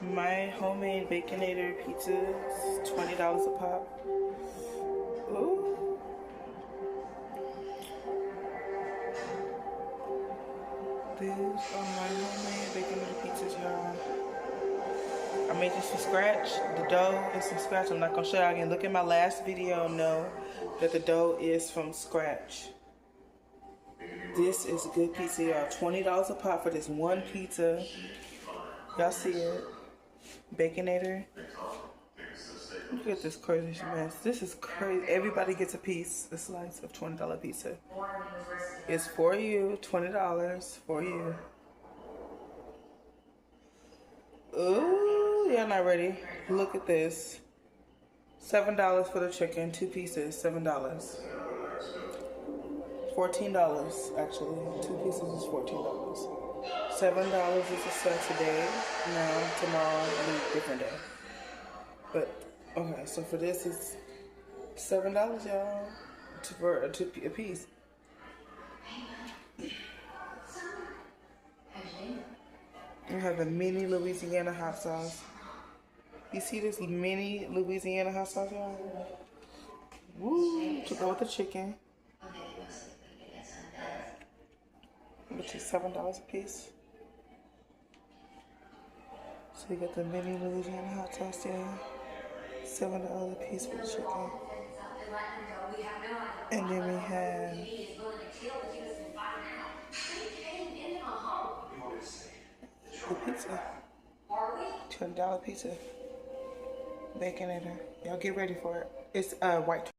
My homemade Baconator pizzas, $20 a pop. Ooh. These are my homemade Baconator pizzas, y'all. I made this from scratch. The dough is from scratch. I'm not gonna show y'all again. Look at my last video, know that the dough is from scratch. This is a good pizza, y'all. $20 a pop for this one pizza. Y'all see it? Baconator. Look at this crazy mess. This is crazy. Everybody gets a piece, a slice of $20 pizza. It's for you. $20 for you. Ooh, y'all not ready. Look at this. $7 for the chicken, 2 pieces, $7. $14 actually. 2 pieces is $14. $7 is a Saturday. Now tomorrow will be a different day. But okay, so for this it's $7, y'all, for a piece. We have a mini Louisiana hot sauce. You see this mini Louisiana hot sauce, y'all? Woo! To go with the chicken. Which is $7 a piece. So you got the mini Louisiana hot sauce there. $7 a piece for the chicken. And then we have the pizza. $20 pizza. Baconator. Y'all get ready for it. It's white